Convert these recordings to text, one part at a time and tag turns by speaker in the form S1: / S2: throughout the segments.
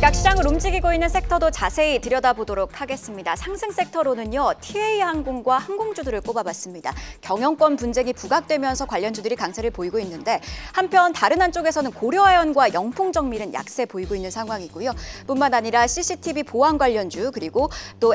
S1: 시각 시장을 움직이고 있는 섹터도 자세히 들여다보도록 하겠습니다. 상승 섹터로는요, TA항공과 항공주들을 꼽아봤습니다. 경영권 분쟁이 부각되면서 관련주들이 강세를 보이고 있는데 한편 다른 한쪽에서는 고려아연과 영풍정밀은 약세 보이고 있는 상황이고요. 뿐만 아니라 CCTV 보안 관련주 그리고 또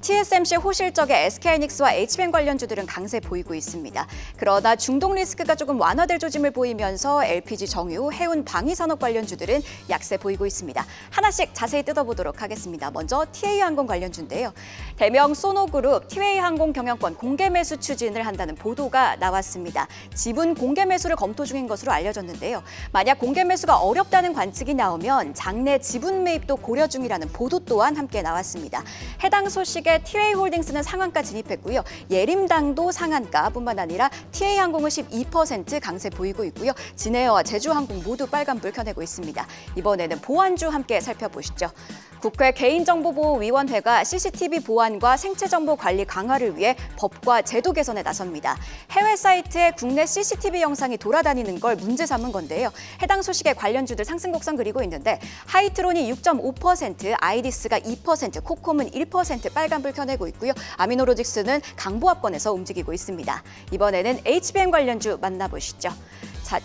S1: TSMC 호실적의 SK하이닉스와 HBM 관련주들은 강세 보이고 있습니다. 그러나 중동 리스크가 조금 완화될 조짐을 보이면서 LPG 정유, 해운 방위산업 관련주들은 약세 보이고 있습니다. 하나씩 자세히 뜯어보도록 하겠습니다. 먼저 TA항공 관련주인데요. 대명 소노그룹 TA항공 경영권 공개 매수 추진을 한다는 보도가 나왔습니다. 지분 공개 매수를 검토 중인 것으로 알려졌는데요. 만약 공개 매수가 어렵다는 관측이 나오면 장내 지분 매입도 고려 중이라는 보도 또한 함께 나왔습니다. 해당 소식에 TA홀딩스는 상한가 진입했고요. 예림당도 상한가뿐만 아니라 TA항공은 12% 강세 보이고 있고요. 진에어와 제주항공 모두 빨간불 켜내고 있습니다. 이번에는 보안주 함께 살펴보시죠. 국회 개인정보보호위원회가 CCTV 보안과 생체정보 관리 강화를 위해 법과 제도 개선에 나섭니다. 해외 사이트에 국내 CCTV 영상이 돌아다니는 걸 문제 삼은 건데요. 해당 소식에 관련주들 상승 곡선 그리고 있는데 하이트론이 6.5%, 아이디스가 2%, 코콤은 1% 빨간불 켜내고 있고요. 아미노로직스는 강보합권에서 움직이고 있습니다. 이번에는 HBM 관련주 만나보시죠.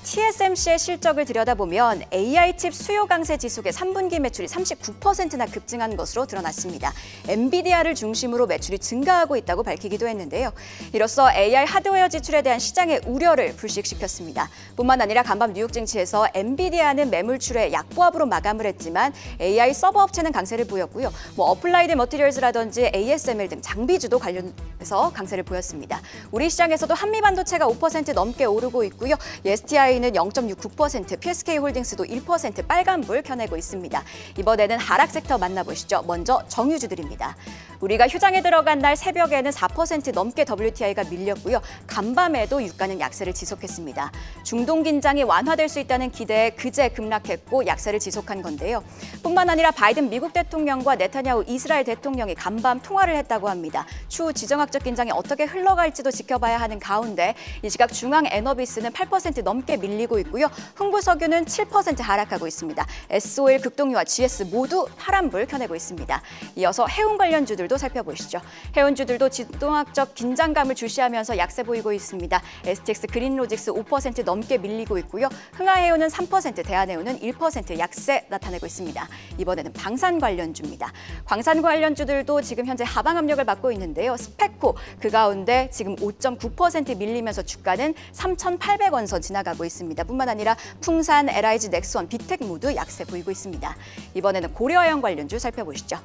S1: TSMC의 실적을 들여다보면 AI 칩 수요 강세 지속에 3분기 매출이 39%나 급증한 것으로 드러났습니다. 엔비디아를 중심으로 매출이 증가하고 있다고 밝히기도 했는데요. 이로써 AI 하드웨어 지출에 대한 시장의 우려를 불식시켰습니다. 뿐만 아니라 간밤 뉴욕 증시에서 엔비디아는 매물출에 약보합으로 마감을 했지만 AI 서버 업체는 강세를 보였고요. 어플라이드 머티리얼즈라든지 ASML 등 장비주도 관련해서 강세를 보였습니다. 우리 시장에서도 한미반도체가 5% 넘게 오르고 있고요. STI는 0.69%, PSK홀딩스도 1% 빨간불 켜내고 있습니다. 이번에는 하락 섹터 만나보시죠. 먼저 정유주들입니다. 우리가 휴장에 들어간 날 새벽에는 4% 넘게 WTI가 밀렸고요. 간밤에도 유가는 약세를 지속했습니다. 중동 긴장이 완화될 수 있다는 기대에 그제 급락했고 약세를 지속한 건데요. 뿐만 아니라 바이든 미국 대통령과 네타냐후 이스라엘 대통령이 간밤 통화를 했다고 합니다. 추후 지정학적 긴장이 어떻게 흘러갈지도 지켜봐야 하는 가운데 이 시각 중앙 에너비스는 8% 넘게 밀리고 있고요. 흥부석유는 7% 하락하고 있습니다. SOL, 극동유와 GS 모두 파란불 켜내고 있습니다. 이어서 해운 관련주들도 살펴보시죠. 해운주들도 지정학적 긴장감을 주시하면서 약세 보이고 있습니다. STX, 그린로직스 5% 넘게 밀리고 있고요. 흥하해운은 3%, 대한해운은 1% 약세 나타내고 있습니다. 이번에는 방산 관련주입니다. 광산 관련주들도 지금 현재 하방 압력을 받고 있는데요. 스페코 그 가운데 지금 5.9% 밀리면서 주가는 3,800원 선 지나가고 있습니다. 뿐만 아니라 풍산, LIG, 넥스원, 빅텍 모두 약세 보이고 있습니다. 이번에는 고려아연 관련주 살펴보시죠.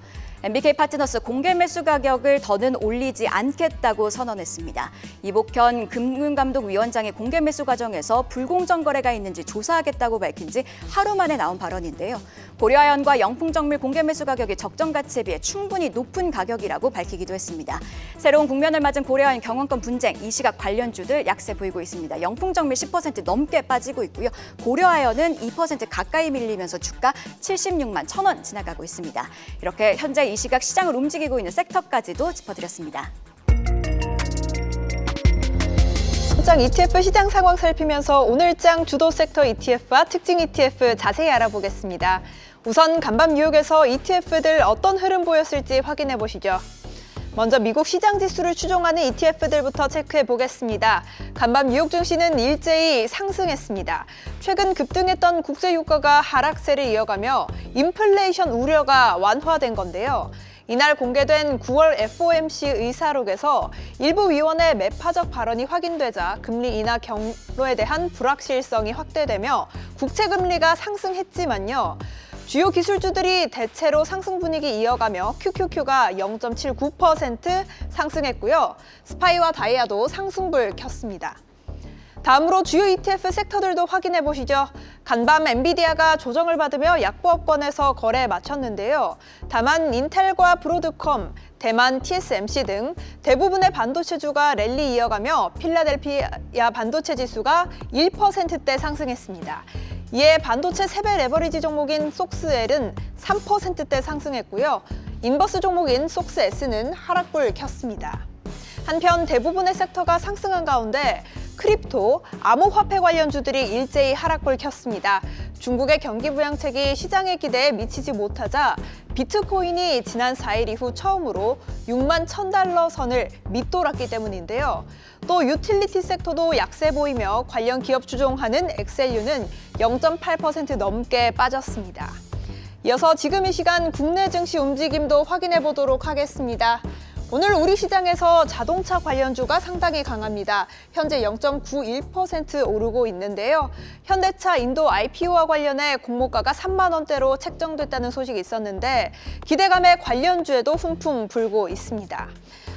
S1: MBK파트너스 공개 매수 가격을 더는 올리지 않겠다고 선언했습니다. 이복현 금융감독위원장의 공개 매수 과정에서 불공정 거래가 있는지 조사하겠다고 밝힌 지 하루 만에 나온 발언인데요. 고려아연과 영풍정밀 공개 매수 가격이 적정 가치에 비해 충분히 높은 가격이라고 밝히기도 했습니다. 새로운 국면을 맞은 고려아연 경영권 분쟁, 이 시각 관련주들 약세 보이고 있습니다. 영풍정밀 10% 넘게 빠지고 있고요. 고려아연은 2% 가까이 밀리면서 주가 76만 1,000원 지나가고 있습니다. 이렇게 현재 이 시각 시장을 움직이고 있는 섹터까지도 짚어드렸습니다.
S2: 장 ETF 시장 상황 살피면서 오늘장 주도 섹터 ETF와 특징 ETF 자세히 알아보겠습니다. 우선 간밤 뉴욕에서 ETF들 어떤 흐름 보였을지 확인해 보시죠. 먼저 미국 시장 지수를 추종하는 ETF들부터 체크해 보겠습니다. 간밤 뉴욕 증시는 일제히 상승했습니다. 최근 급등했던 국제 유가가 하락세를 이어가며 인플레이션 우려가 완화된 건데요. 이날 공개된 9월 FOMC 의사록에서 일부 위원의 매파적 발언이 확인되자 금리 인하 경로에 대한 불확실성이 확대되며 국채 금리가 상승했지만요. 주요 기술주들이 대체로 상승 분위기 이어가며 QQQ가 0.79% 상승했고요. 스파이와 다이아도 상승불 켰습니다. 다음으로 주요 ETF 섹터들도 확인해 보시죠. 간밤 엔비디아가 조정을 받으며 약보합권에서 거래에 마쳤는데요. 다만 인텔과 브로드컴, 대만 TSMC 등 대부분의 반도체주가 랠리 이어가며 필라델피아 반도체 지수가 1%대 상승했습니다. 이에 반도체 세배 레버리지 종목인 속스L은 3%대 상승했고요. 인버스 종목인 속스S는 하락불 켰습니다. 한편 대부분의 섹터가 상승한 가운데 크립토, 암호화폐 관련주들이 일제히 하락불 켰습니다. 중국의 경기 부양책이 시장의 기대에 미치지 못하자 비트코인이 지난 4일 이후 처음으로 6만 1,000달러 선을 밑돌았기 때문인데요. 또 유틸리티 섹터도 약세 보이며 관련 기업 추종하는 엑셀유는 0.8% 넘게 빠졌습니다. 이어서 지금 이 시간 국내 증시 움직임도 확인해 보도록 하겠습니다. 오늘 우리 시장에서 자동차 관련주가 상당히 강합니다. 현재 0.91% 오르고 있는데요. 현대차 인도 IPO와 관련해 공모가가 3만 원대로 책정됐다는 소식이 있었는데 기대감에 관련주에도 훈풍 불고 있습니다.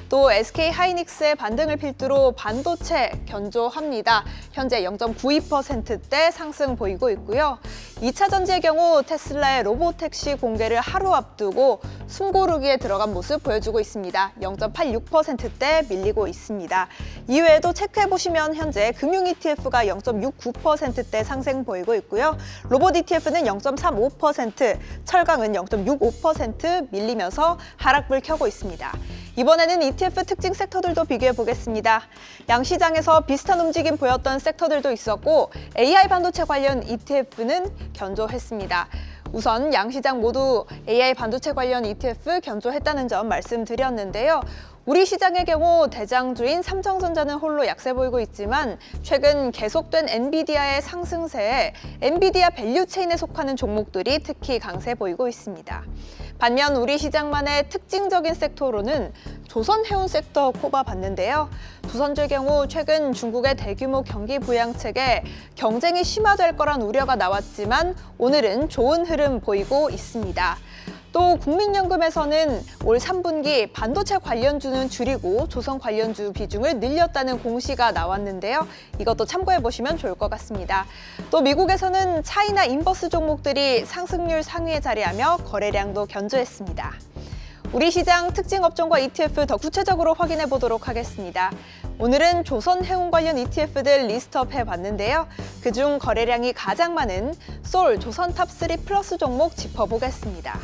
S2: 또 SK하이닉스의 반등을 필두로 반도체 견조합니다. 현재 0.92%대 상승 보이고 있고요. 2차 전지의 경우 테슬라의 로보택시 공개를 하루 앞두고 숨고르기에 들어간 모습 보여주고 있습니다. 0.86%대 밀리고 있습니다. 이외에도 체크해보시면 현재 금융 ETF가 0.69%대 상승 보이고 있고요. 로봇 ETF는 0.35%, 철강은 0.65% 밀리면서 하락불 켜고 있습니다. 이번에는 ETF 특징 섹터들도 비교해 보겠습니다. 양시장에서 비슷한 움직임 보였던 섹터들도 있었고 AI 반도체 관련 ETF는 견조했습니다. 우선 양시장 모두 AI 반도체 관련 ETF 견조했다는 점 말씀드렸는데요. 우리 시장의 경우 대장주인 삼성전자는 홀로 약세 보이고 있지만 최근 계속된 엔비디아의 상승세에 엔비디아 밸류체인에 속하는 종목들이 특히 강세 보이고 있습니다. 반면 우리 시장만의 특징적인 섹터로는 조선해운 섹터 꼽아봤는데요. 조선주의 경우 최근 중국의 대규모 경기 부양책에 경쟁이 심화될 거란 우려가 나왔지만 오늘은 좋은 흐름 보이고 있습니다. 또 국민연금에서는 올 3분기 반도체 관련주는 줄이고 조선 관련주 비중을 늘렸다는 공시가 나왔는데요. 이것도 참고해보시면 좋을 것 같습니다. 또 미국에서는 차이나 인버스 종목들이 상승률 상위에 자리하며 거래량도 견조했습니다. 우리 시장 특징 업종과 ETF 더 구체적으로 확인해 보도록 하겠습니다. 오늘은 조선해운 관련 ETF들 리스트업 해봤는데요. 그중 거래량이 가장 많은 솔 조선탑3 플러스 종목 짚어보겠습니다.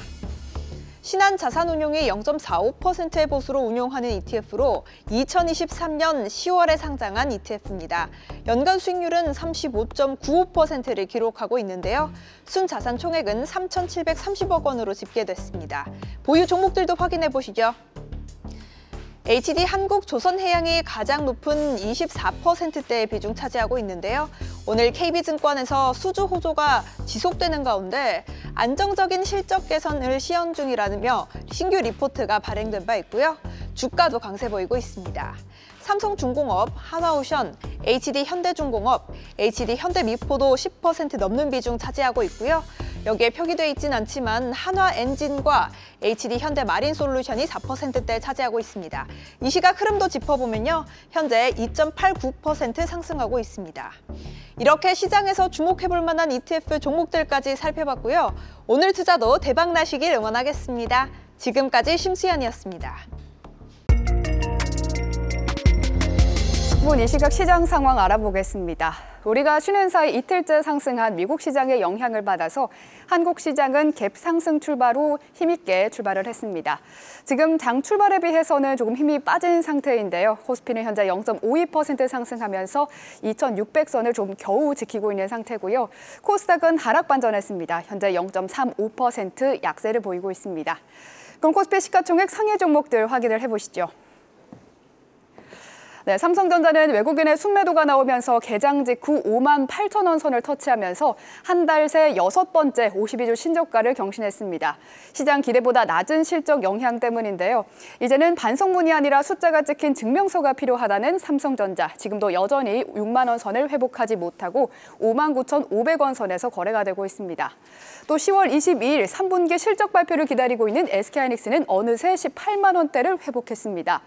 S2: 신한자산운용이 0.45%의 보수로 운용하는 ETF로 2023년 10월에 상장한 ETF입니다. 연간 수익률은 35.95%를 기록하고 있는데요. 순자산 총액은 3,730억 원으로 집계됐습니다. 보유 종목들도 확인해 보시죠. HD 한국조선해양이 가장 높은 24%대의 비중 차지하고 있는데요. 오늘 KB증권에서 수주 호조가 지속되는 가운데 안정적인 실적 개선을 시현 중이라며 신규 리포트가 발행된 바 있고요. 주가도 강세 보이고 있습니다. 삼성중공업, 한화오션, HD 현대중공업, HD 현대미포도 10% 넘는 비중 차지하고 있고요. 여기에 표기되어 있진 않지만 한화엔진과 HD 현대마린솔루션이 4%대 차지하고 있습니다. 이 시각 흐름도 짚어보면요. 현재 2.89% 상승하고 있습니다. 이렇게 시장에서 주목해볼 만한 ETF 종목들까지 살펴봤고요. 오늘 투자도 대박 나시길 응원하겠습니다. 지금까지 심수연이었습니다.
S3: 이 시각 시장 상황 알아보겠습니다. 우리가 쉬는 사이 이틀째 상승한 미국 시장의 영향을 받아서 한국 시장은 갭 상승 출발 후 힘있게 출발을 했습니다. 지금 장 출발에 비해서는 조금 힘이 빠진 상태인데요. 코스피는 현재 0.52% 상승하면서 2,600선을 좀 겨우 지키고 있는 상태고요. 코스닥은 하락 반전했습니다. 현재 0.35% 약세를 보이고 있습니다. 그럼 코스피 시가총액 상해 종목들 확인을 해보시죠. 네, 삼성전자는 외국인의 순매도가 나오면서 개장 직후 5만 8천 원 선을 터치하면서 한 달 새 6번째 52주 신저가를 경신했습니다. 시장 기대보다 낮은 실적 영향 때문인데요. 이제는 반성문이 아니라 숫자가 찍힌 증명서가 필요하다는 삼성전자. 지금도 여전히 6만 원 선을 회복하지 못하고 5만 9,500원 선에서 거래가 되고 있습니다. 또 10월 22일 3분기 실적 발표를 기다리고 있는 SK하이닉스는 어느새 18만 원대를 회복했습니다.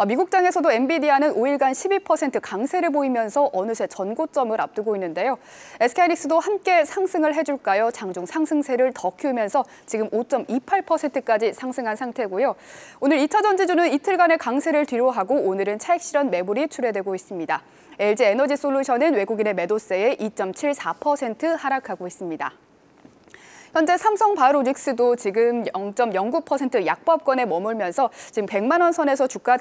S3: 미국장에서도 엔비디아는 5일간 12% 강세를 보이면서 어느새 전고점을 앞두고 있는데요. SK하이닉스도 함께 상승을 해줄까요? 장중 상승세를 더 키우면서 지금 5.28%까지 상승한 상태고요. 오늘 2차 전지주는 이틀간의 강세를 뒤로하고 오늘은 차익 실현 매물이 출회되고 있습니다. LG에너지솔루션은 외국인의 매도세에 2.74% 하락하고 있습니다. 현재 삼성바이오로직스도 지금 0.09% 약보합권에 머물면서 지금 100만 원 선에서 주가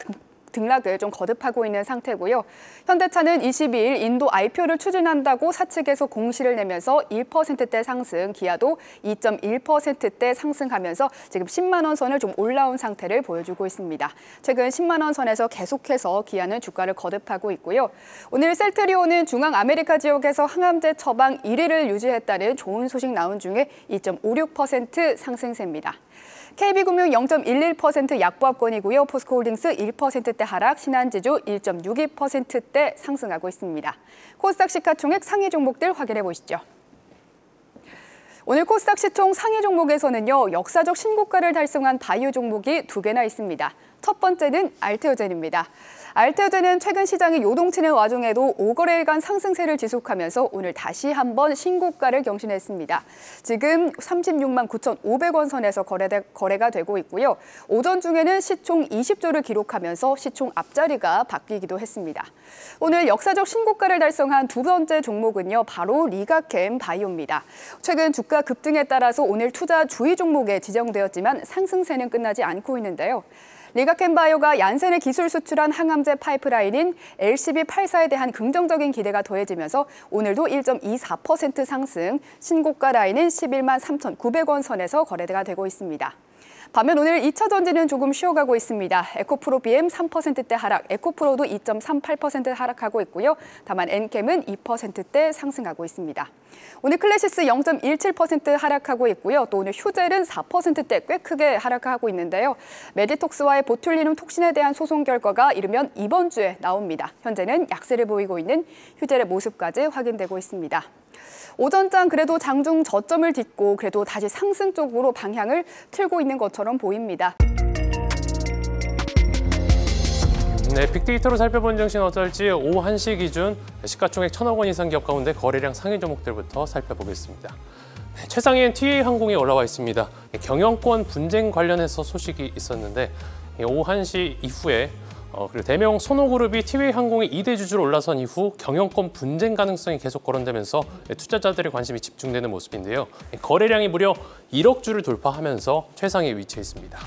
S3: 등락을 좀 거듭하고 있는 상태고요. 현대차는 22일 인도 IPO를 추진한다고 사측에서 공시를 내면서 1%대 상승, 기아도 2.1%대 상승하면서 지금 10만 원 선을 좀 올라온 상태를 보여주고 있습니다. 최근 10만 원 선에서 계속해서 기아는 주가를 거듭하고 있고요. 오늘 셀트리온은 중앙 아메리카 지역에서 항암제 처방 1위를 유지했다는 좋은 소식 나온 중에 2.56% 상승세입니다. KB금융 0.11% 약보합권이고요. 포스코홀딩스 1%대 하락, 신한지주 1.62%대 상승하고 있습니다. 코스닥 시가총액 상위 종목들 확인해 보시죠. 오늘 코스닥 시총 상위 종목에서는요, 역사적 신고가를 달성한 바이오 종목이 2개나 있습니다. 첫 번째는 알테오젠입니다. 알테오젠은 최근 시장이 요동치는 와중에도 5거래일간 상승세를 지속하면서 오늘 다시 한번 신고가를 경신했습니다. 지금 36만 9,500원 선에서 거래가 되고 있고요. 오전 중에는 시총 20조를 기록하면서 시총 앞자리가 바뀌기도 했습니다. 오늘 역사적 신고가를 달성한 두 번째 종목은요, 바로 리가캠 바이오입니다. 최근 주가 급등에 따라서 오늘 투자 주의 종목에 지정되었지만 상승세는 끝나지 않고 있는데요. 리가캠바이오가 얀센의 기술 수출한 항암제 파이프라인인 LCB84에 대한 긍정적인 기대가 더해지면서 오늘도 1.24% 상승, 신고가 라인인 11만 3,900원 선에서 거래가 되고 있습니다. 반면 오늘 2차 전지는 조금 쉬어가고 있습니다. 에코프로 BM 3%대 하락, 에코프로도 2.38% 하락하고 있고요. 다만 엔캠은 2%대 상승하고 있습니다. 오늘 클래시스 0.17% 하락하고 있고요. 또 오늘 휴젤은 4%대 꽤 크게 하락하고 있는데요. 메디톡스와의 보툴리눔 톡신에 대한 소송 결과가 이르면 이번 주에 나옵니다. 현재는 약세를 보이고 있는 휴젤의 모습까지 확인되고 있습니다. 오전장 그래도 장중 저점을 딛고 그래도 다시 상승 쪽으로 방향을 틀고 있는 것처럼 보입니다.
S4: 네, 빅데이터로 살펴본 증시는 어떨지 오후 1시 기준 시가총액 1,000억 원 이상 기업 가운데 거래량 상위 종목들부터 살펴보겠습니다. 최상위엔 TA항공이 올라와 있습니다. 경영권 분쟁 관련해서 소식이 있었는데 오후 1시 이후에 그리고 대명 소노그룹이 TA항공의 2대 주주로 올라선 이후 경영권 분쟁 가능성이 계속 거론되면서 투자자들의 관심이 집중되는 모습인데요. 거래량이 무려 1억 주를 돌파하면서 최상위에 위치해 있습니다.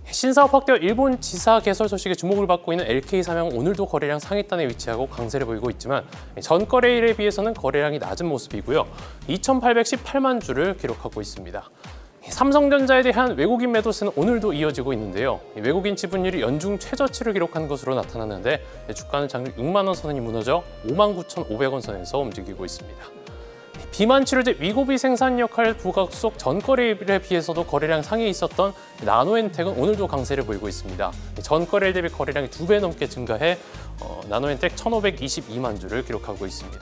S4: 신사업 확대와 일본 지사 개설 소식에 주목을 받고 있는 LK삼양 오늘도 거래량 상위단에 위치하고 강세를 보이고 있지만 전 거래일에 비해서는 거래량이 낮은 모습이고요. 2,818만 주를 기록하고 있습니다. 삼성전자에 대한 외국인 매도세는 오늘도 이어지고 있는데요. 외국인 지분율이 연중 최저치를 기록한 것으로 나타났는데 주가는 장중 6만 원 선이 무너져 59,500원 선에서 움직이고 있습니다. 비만 치료제 위고비 생산 역할 부각속 전 거래일에 비해서도 거래량 상위에 있었던 나노엔텍은 오늘도 강세를 보이고 있습니다. 전 거래일 대비 거래량이 2배 넘게 증가해 나노엔텍 1,522만 주를 기록하고 있습니다.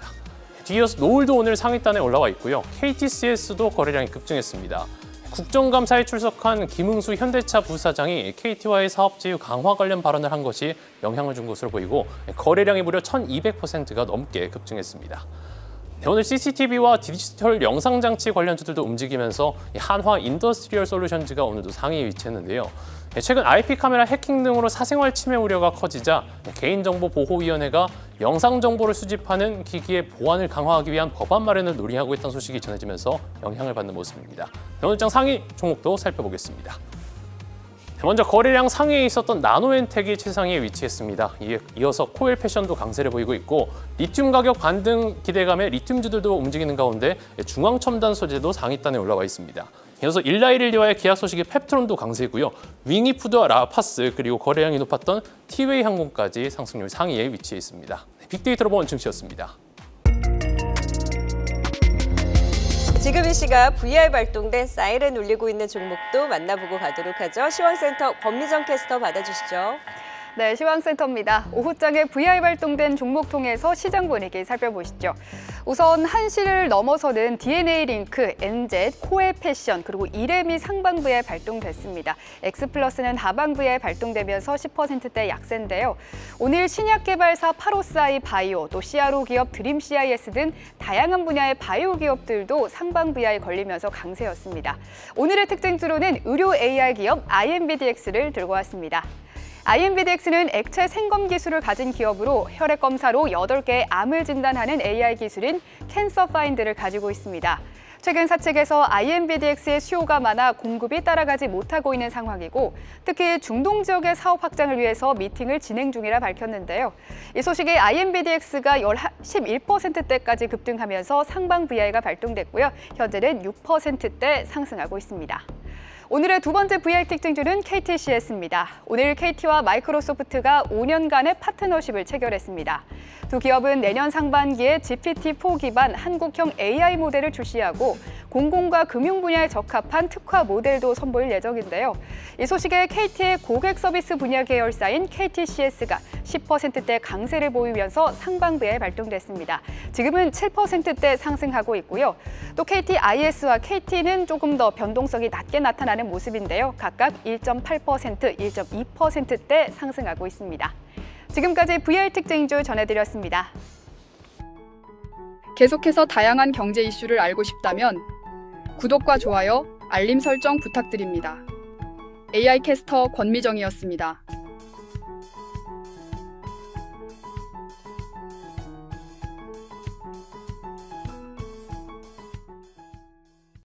S4: 뒤이어서 노을도 오늘 상위단에 올라와 있고요. KTCS도 거래량이 급증했습니다. 국정감사에 출석한 김응수 현대차 부사장이 KT와의 사업 제휴 강화 관련 발언을 한 것이 영향을 준 것으로 보이고 거래량이 무려 1,200%가 넘게 급증했습니다. 오늘 CCTV와 디지털 영상장치 관련주들도 움직이면서 한화 인더스트리얼 솔루션즈가 오늘도 상위에 위치했는데요. 최근 IP 카메라 해킹 등으로 사생활 침해 우려가 커지자 개인정보보호위원회가 영상정보를 수집하는 기기의 보안을 강화하기 위한 법안 마련을 논의하고 있다는 소식이 전해지면서 영향을 받는 모습입니다. 오늘 장 상위 종목도 살펴보겠습니다. 먼저 거래량 상위에 있었던 나노엔텍이 최상위에 위치했습니다. 이어서 코엘 패션도 강세를 보이고 있고 리튬 가격 반등 기대감에 리튬주들도 움직이는 가운데 중앙첨단 소재도 상위단에 올라와 있습니다. 이어서 일라이릴리와의 계약 소식의 펩트론도 강세고요. 윙이푸드와 라파스 그리고 거래량이 높았던 티웨이항공까지 상승률 상위에 위치해 있습니다. 빅데이터로 본 증시였습니다.
S5: 지금 이 시각 VR 발동된 사이렌 울리고 있는 종목도 만나보고 가도록 하죠. 시황센터 권미정 캐스터 받아주시죠.
S3: 네, 시황센터입니다. 오후장에 VR 발동된 종목 통해서 시장 분위기 살펴보시죠. 우선 한시를 넘어서는 DNA 링크, NZ, 코엘 패션, 그리고 이레미 상반부에 발동됐습니다. 엑스플러스는 하반부에 발동되면서 10%대 약세인데요. 오늘 신약 개발사 파로사이 바이오, 또 CRO 기업 드림 CIS 등 다양한 분야의 바이오 기업들도 상반부에 걸리면서 강세였습니다. 오늘의 특징주로는 의료 AR 기업 IMBDX를 들고 왔습니다. IMBDX는 액체 생검 기술을 가진 기업으로 혈액 검사로 8개의 암을 진단하는 AI 기술인 캔서 파인드를 가지고 있습니다. 최근 사측에서 IMBDX의 수요가 많아 공급이 따라가지 못하고 있는 상황이고 특히 중동 지역의 사업 확장을 위해서 미팅을 진행 중이라 밝혔는데요. 이 소식에 IMBDX가 11%대까지 급등하면서 상방 VI가 발동됐고요. 현재는 6%대 상승하고 있습니다. 오늘의 두 번째 VI 특징주는 KTCS입니다. 오늘 KT와 마이크로소프트가 5년간의 파트너십을 체결했습니다. 두 기업은 내년 상반기에 GPT-4 기반 한국형 AI 모델을 출시하고 공공과 금융 분야에 적합한 특화 모델도 선보일 예정인데요. 이 소식에 KT의 고객 서비스 분야 계열사인 KTCS가 10%대 강세를 보이면서 상방부에 발동됐습니다. 지금은 7%대 상승하고 있고요. 또 KTIS와 KT는 조금 더 변동성이 낮게 나타나는 모습인데요. 각각 1.8%, 1.2%대 상승하고 있습니다. 지금까지 VI 특징주 전해드렸습니다.
S6: 계속해서 다양한 경제 이슈를 알고 싶다면 구독과 좋아요, 알림 설정 부탁드립니다. AI 캐스터 권미정이었습니다.